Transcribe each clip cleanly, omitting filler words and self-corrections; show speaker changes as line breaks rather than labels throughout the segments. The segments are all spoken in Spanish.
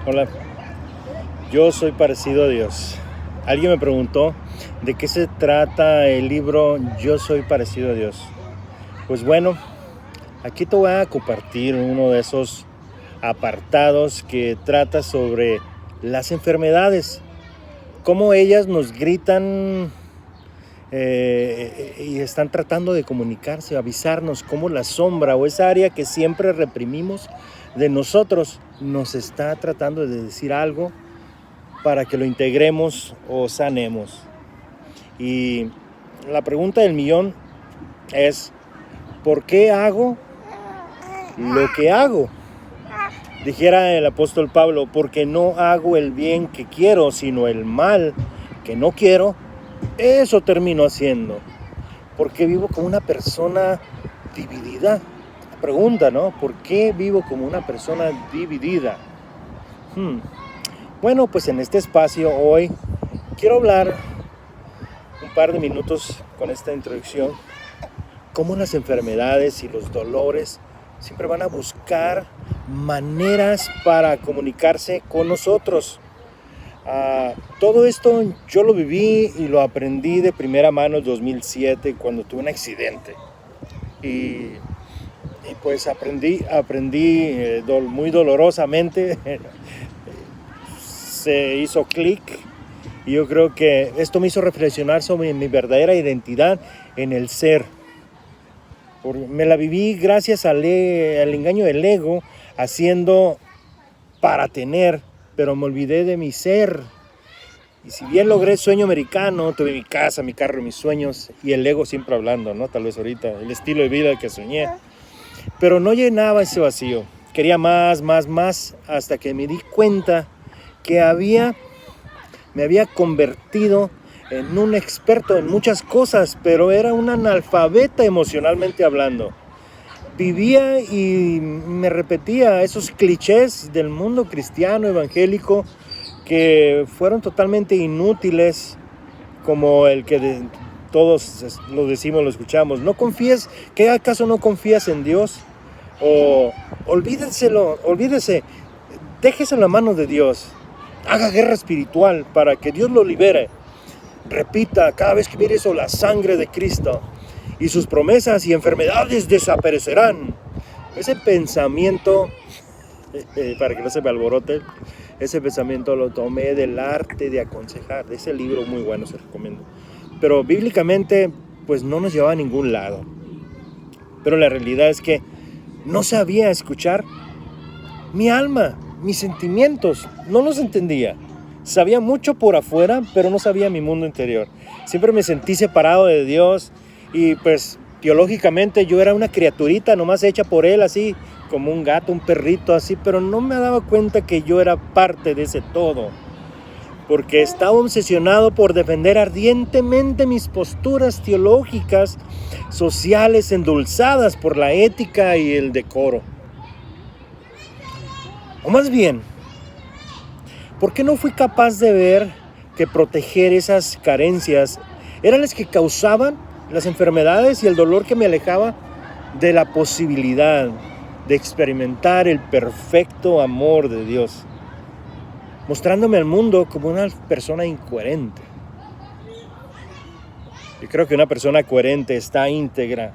Hola, yo soy parecido a Dios. Alguien me preguntó de qué se trata el libro Yo soy parecido a Dios. Pues bueno, aquí te voy a compartir uno de esos apartados que trata sobre las enfermedades, cómo ellas nos gritan y están tratando de comunicarse, avisarnos cómo la sombra o esa área que siempre reprimimos de nosotros nos está tratando de decir algo para que lo integremos o sanemos. Y la pregunta del millón es, ¿por qué hago lo que hago? Dijera el apóstol Pablo, porque no hago el bien que quiero, sino el mal que no quiero, eso termino haciendo. ¿Por qué vivo como una persona dividida? Pregunta, ¿no? ¿Por qué vivo como una persona dividida? Bueno, pues en este espacio hoy quiero hablar un par de minutos con esta introducción, cómo las enfermedades y los dolores siempre van a buscar maneras para comunicarse con nosotros. Todo esto yo lo viví y lo aprendí de primera mano en 2007 cuando tuve un accidente. Y pues aprendí muy dolorosamente. Se hizo clic y yo creo que esto me hizo reflexionar sobre mi verdadera identidad en el ser. Me la viví gracias al engaño del ego, haciendo para tener, pero me olvidé de mi ser. Y si bien logré el sueño americano, tuve mi casa, mi carro, mis sueños, y el ego siempre hablando, ¿no? Tal vez ahorita, el estilo de vida que soñé. Pero no llenaba ese vacío. Quería más, hasta que me di cuenta que me había convertido en un experto en muchas cosas, pero era un analfabeta emocionalmente hablando. Vivía y me repetía esos clichés del mundo cristiano evangélico que fueron totalmente inútiles, como el que todos lo decimos, lo escuchamos. No confíes, ¿qué acaso no confías en Dios? O olvídese, déjese en la mano de Dios. Haga guerra espiritual para que Dios lo libere. Repita cada vez que mire eso, la sangre de Cristo y sus promesas y enfermedades desaparecerán. Ese pensamiento, para que no se me alborote, ese pensamiento lo tomé del arte de aconsejar, de ese libro muy bueno, se recomiendo. Pero bíblicamente, pues no nos llevaba a ningún lado. Pero la realidad es que no sabía escuchar mi alma, mis sentimientos, no los entendía. Sabía mucho por afuera, pero no sabía mi mundo interior. Siempre me sentí separado de Dios y pues biológicamente yo era una criaturita nomás hecha por Él, así como un gato, un perrito, así, pero no me daba cuenta que yo era parte de ese todo. Porque estaba obsesionado por defender ardientemente mis posturas teológicas, sociales, endulzadas por la ética y el decoro. O más bien, ¿por qué no fui capaz de ver que proteger esas carencias eran las que causaban las enfermedades y el dolor que me alejaba de la posibilidad de experimentar el perfecto amor de Dios, mostrándome al mundo como una persona incoherente? Yo creo que una persona coherente está íntegra,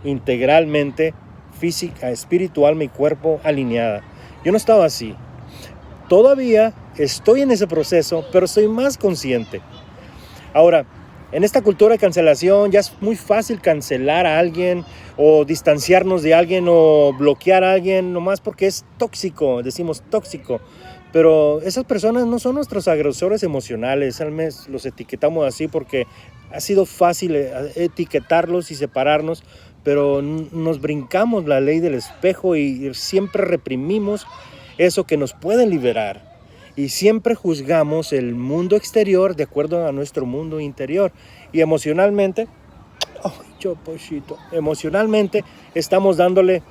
integralmente, física, espiritual, mi cuerpo alineada. Yo no estaba así. Todavía estoy en ese proceso, pero soy más consciente. Ahora, en esta cultura de cancelación ya es muy fácil cancelar a alguien o distanciarnos de alguien o bloquear a alguien nomás porque es tóxico, decimos tóxico. Pero esas personas no son nuestros agresores emocionales, al menos los etiquetamos así porque ha sido fácil etiquetarlos y separarnos, pero nos brincamos la ley del espejo y siempre reprimimos eso que nos puede liberar. Y siempre juzgamos el mundo exterior de acuerdo a nuestro mundo interior. Y emocionalmente, emocionalmente estamos dándole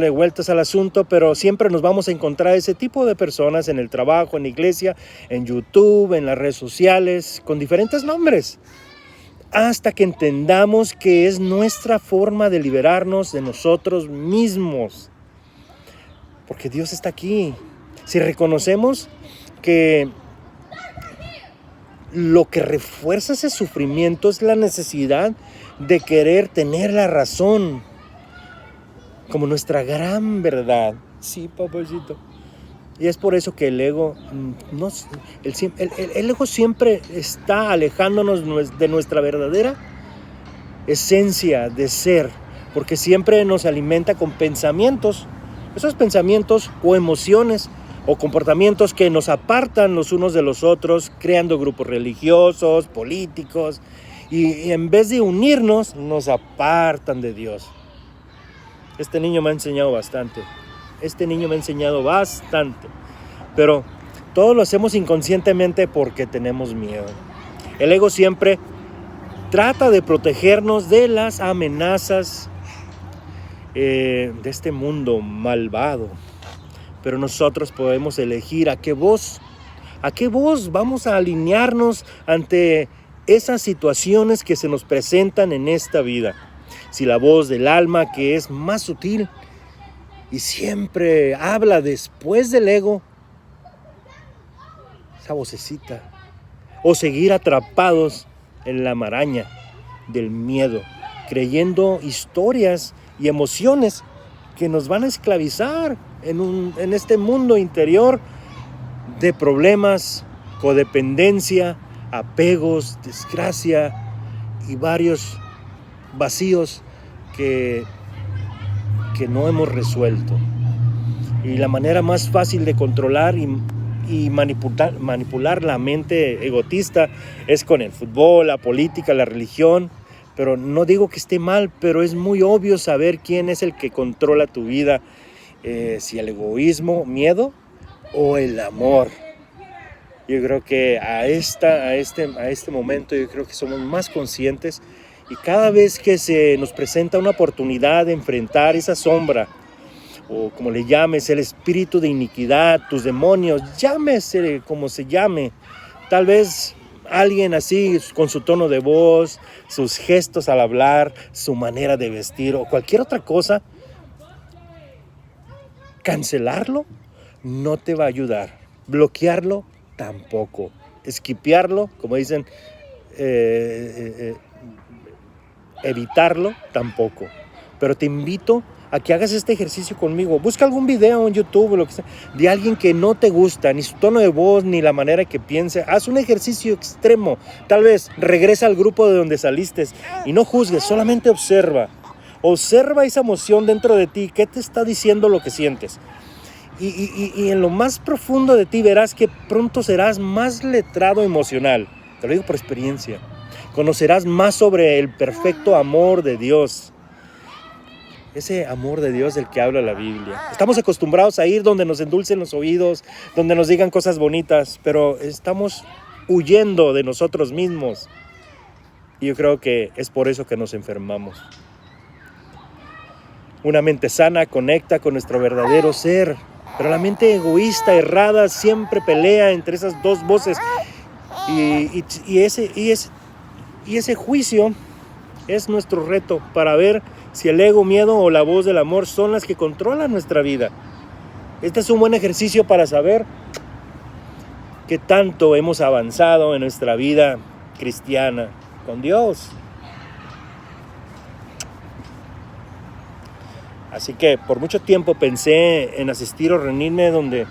vueltas al asunto, pero siempre nos vamos a encontrar ese tipo de personas en el trabajo, en la iglesia, en YouTube, en las redes sociales, con diferentes nombres. Hasta que entendamos que es nuestra forma de liberarnos de nosotros mismos. Porque Dios está aquí. Si reconocemos que lo que refuerza ese sufrimiento es la necesidad de querer tener la razón como nuestra gran verdad. Sí, papacito. Y es por eso que el ego, el ego siempre está alejándonos de nuestra verdadera esencia de ser, porque siempre nos alimenta con pensamientos, esos pensamientos o emociones o comportamientos que nos apartan los unos de los otros, creando grupos religiosos, políticos, y en vez de unirnos, nos apartan de Dios. Este niño me ha enseñado bastante. Pero todo lo hacemos inconscientemente porque tenemos miedo. El ego siempre trata de protegernos de las amenazas de este mundo malvado. Pero nosotros podemos elegir a qué voz vamos a alinearnos ante esas situaciones que se nos presentan en esta vida. Si la voz del alma, que es más sutil y siempre habla después del ego, esa vocecita, o seguir atrapados en la maraña del miedo, creyendo historias y emociones que nos van a esclavizar en este mundo interior de problemas, codependencia, apegos, desgracia y varios vacíos que no hemos resuelto. Y la manera más fácil de controlar y manipular la mente egotista es con el fútbol, la política, la religión. Pero no digo que esté mal, pero es muy obvio saber quién es el que controla tu vida, si el egoísmo, miedo o el amor. Yo creo que a este momento yo creo que somos más conscientes, y cada vez que se nos presenta una oportunidad de enfrentar esa sombra, o como le llames, el espíritu de iniquidad, tus demonios, llámese como se llame, tal vez alguien así con su tono de voz, sus gestos al hablar, su manera de vestir o cualquier otra cosa, cancelarlo no te va a ayudar, bloquearlo tampoco, esquipearlo, como dicen, evitarlo tampoco. Pero te invito a que hagas este ejercicio conmigo. Busca algún video en YouTube o lo que sea, de alguien que no te gusta, ni su tono de voz, ni la manera que piense. Haz un ejercicio extremo. Tal vez regresa al grupo de donde saliste y no juzgues, solamente observa. Observa esa emoción dentro de ti. ¿Qué te está diciendo lo que sientes? Y en lo más profundo de ti verás que pronto serás más letrado emocional. Te lo digo por experiencia. Conocerás más sobre el perfecto amor de Dios. Ese amor de Dios del que habla la Biblia. Estamos acostumbrados a ir donde nos endulcen los oídos, donde nos digan cosas bonitas, pero estamos huyendo de nosotros mismos. Y yo creo que es por eso que nos enfermamos. Una mente sana conecta con nuestro verdadero ser, pero la mente egoísta, errada, siempre pelea entre esas dos voces. Y ese juicio es nuestro reto para ver si el ego, miedo o la voz del amor son las que controlan nuestra vida. Este es un buen ejercicio para saber qué tanto hemos avanzado en nuestra vida cristiana con Dios. Así que por mucho tiempo pensé en asistir o reunirme donde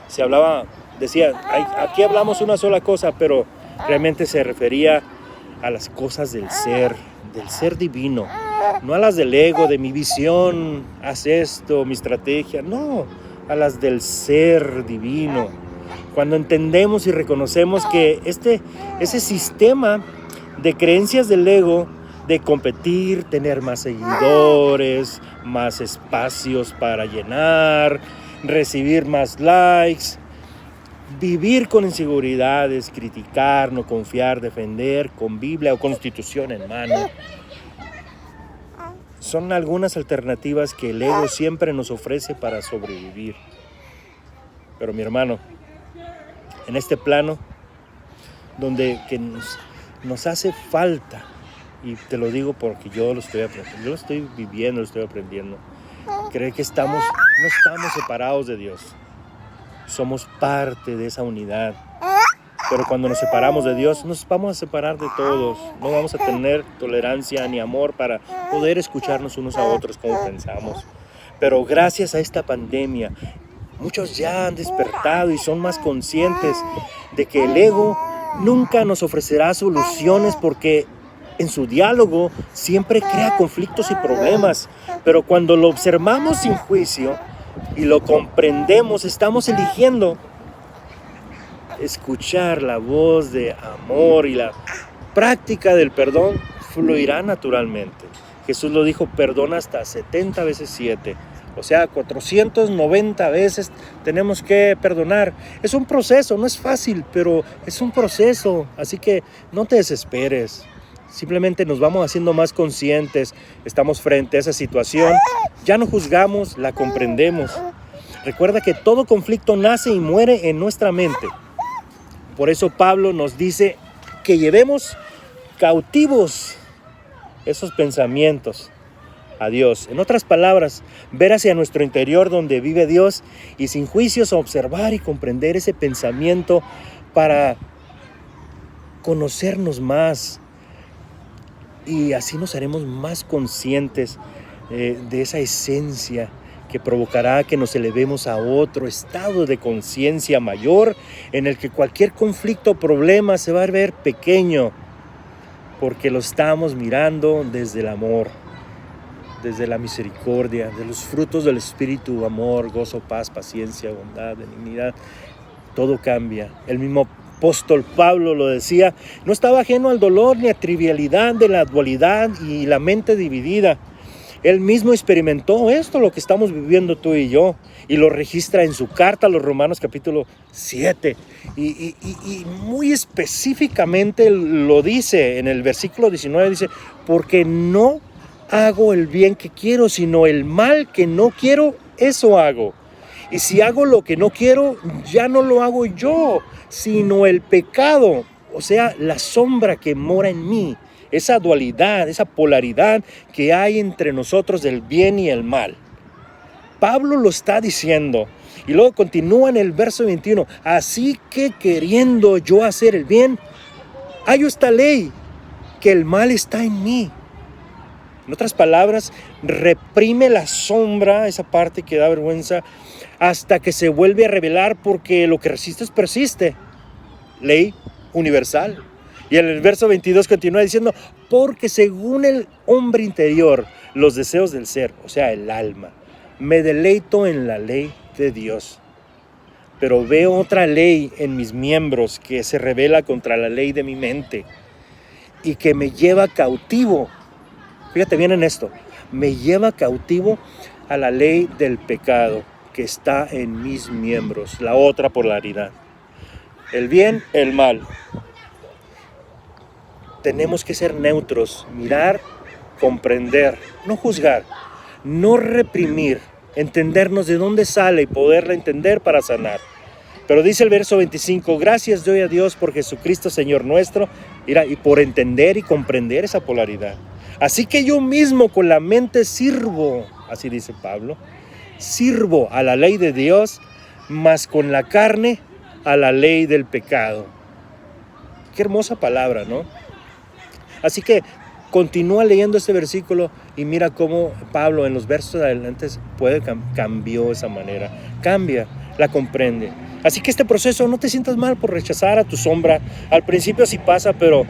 se hablaba, decía, aquí hablamos una sola cosa, pero realmente se refería a las cosas del ser divino, no a las del ego, de mi visión, haz esto, mi estrategia, no, a las del ser divino. Cuando entendemos y reconocemos que ese sistema de creencias del ego, de competir, tener más seguidores, más espacios para llenar, recibir más likes, vivir con inseguridades, criticar, no confiar, defender, con Biblia o Constitución en mano. Son algunas alternativas que el ego siempre nos ofrece para sobrevivir. Pero mi hermano, en este plano, donde que nos hace falta, y te lo digo porque yo lo estoy aprendiendo, yo lo estoy viviendo, lo estoy aprendiendo, creo que no estamos separados de Dios. somos parte de esa unidad. Pero cuando nos separamos de Dios, nos vamos a separar de todos. No vamos a tener tolerancia ni amor para poder escucharnos unos a otros como pensamos. Pero gracias a esta pandemia, muchos ya han despertado y son más conscientes de que el ego nunca nos ofrecerá soluciones, porque en su diálogo siempre crea conflictos y problemas. Pero cuando lo observamos sin juicio y lo comprendemos, estamos eligiendo escuchar la voz de amor, y la práctica del perdón fluirá naturalmente. Jesús lo dijo: perdona hasta 70 veces 7. O sea, 490 veces tenemos que perdonar. Es un proceso, no es fácil, pero es un proceso. Así que no te desesperes. Simplemente nos vamos haciendo más conscientes. Estamos frente a esa situación. Ya no juzgamos, la comprendemos. Recuerda que todo conflicto nace y muere en nuestra mente. Por eso Pablo nos dice que llevemos cautivos esos pensamientos a Dios. En otras palabras, ver hacia nuestro interior donde vive Dios y sin juicios observar y comprender ese pensamiento para conocernos más. Y así nos haremos más conscientes de esa esencia que provocará que nos elevemos a otro estado de conciencia mayor, en el que cualquier conflicto o problema se va a ver pequeño, porque lo estamos mirando desde el amor, desde la misericordia, de los frutos del Espíritu: amor, gozo, paz, paciencia, bondad, benignidad. Todo cambia. El mismo apóstol Pablo lo decía: no estaba ajeno al dolor ni a trivialidad de la dualidad y la mente dividida. Él mismo experimentó esto, lo que estamos viviendo tú y yo, y lo registra en su carta a los Romanos capítulo 7. Y muy específicamente lo dice en el versículo 19, dice: porque no hago el bien que quiero, sino el mal que no quiero, eso hago. Y si hago lo que no quiero, ya no lo hago yo, sino el pecado, o sea, la sombra que mora en mí. Esa dualidad, esa polaridad que hay entre nosotros del bien y el mal. Pablo lo está diciendo. Y luego continúa en el verso 21. Así que queriendo yo hacer el bien, hallo esta ley, que el mal está en mí. En otras palabras, reprime la sombra, esa parte que da vergüenza, hasta que se vuelve a revelar, porque lo que resistes persiste. Ley universal. Y en el verso 22 continúa diciendo: porque según el hombre interior, los deseos del ser, o sea, el alma, me deleito en la ley de Dios. Pero veo otra ley en mis miembros que se revela contra la ley de mi mente y que me lleva cautivo. Fíjate bien en esto: me lleva cautivo a la ley del pecado que está en mis miembros. La otra polaridad. El bien, el mal. Tenemos que ser neutros, mirar, comprender, no juzgar, no reprimir, entendernos de dónde sale y poderla entender para sanar. Pero dice el verso 25: gracias doy a Dios por Jesucristo Señor nuestro, y por entender y comprender esa polaridad. Así que yo mismo con la mente sirvo, así dice Pablo, sirvo a la ley de Dios, mas con la carne a la ley del pecado. Qué hermosa palabra, ¿no? Así que continúa leyendo este versículo y mira cómo Pablo en los versos adelante cambió esa manera. Cambia, la comprende. Así que este proceso, no te sientas mal por rechazar a tu sombra. Al principio sí pasa, pero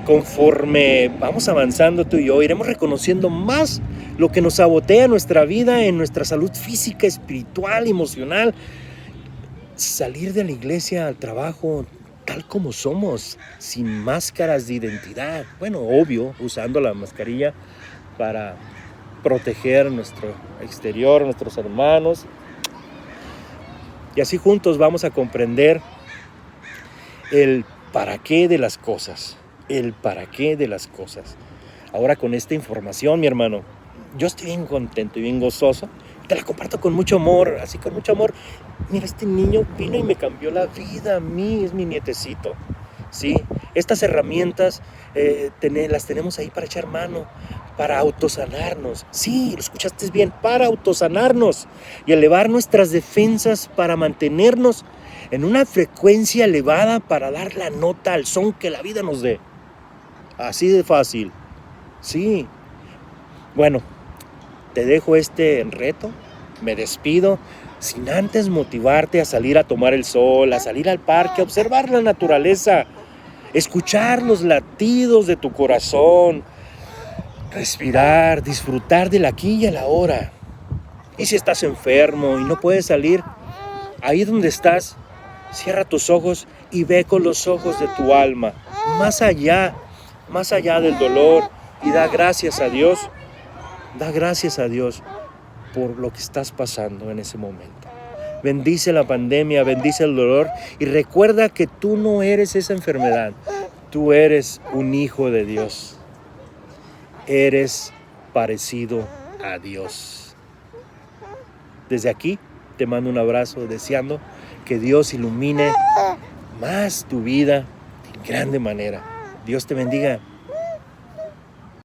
conforme vamos avanzando tú y yo, iremos reconociendo más lo que nos sabotea nuestra vida, en nuestra salud física, espiritual, emocional. Salir de la iglesia al trabajo tal como somos, sin máscaras de identidad. Bueno, obvio, usando la mascarilla para proteger nuestro exterior, nuestros hermanos. Y así juntos vamos a comprender el para qué de las cosas. El para qué de las cosas. Ahora, con esta información, mi hermano, yo estoy bien contento y bien gozoso. Te la comparto con mucho amor, así con mucho amor. Mira, este niño vino y me cambió la vida a mí, es mi nietecito. ¿Sí? Estas herramientas las tenemos ahí para echar mano, para autosanarnos. Sí, lo escuchaste bien, para autosanarnos y elevar nuestras defensas para mantenernos en una frecuencia elevada para dar la nota al son que la vida nos dé. Así de fácil. Sí. Bueno, te dejo este reto, me despido, sin antes motivarte a salir a tomar el sol, a salir al parque, a observar la naturaleza, escuchar los latidos de tu corazón, respirar, disfrutar del aquí y el ahora. Y si estás enfermo y no puedes salir, ahí donde estás, cierra tus ojos y ve con los ojos de tu alma, más allá del dolor, y da gracias a Dios. Da gracias a Dios por lo que estás pasando en ese momento. Bendice la pandemia, bendice el dolor y recuerda que tú no eres esa enfermedad. Tú eres un hijo de Dios. Eres parecido a Dios. Desde aquí te mando un abrazo deseando que Dios ilumine más tu vida de grande manera. Dios te bendiga.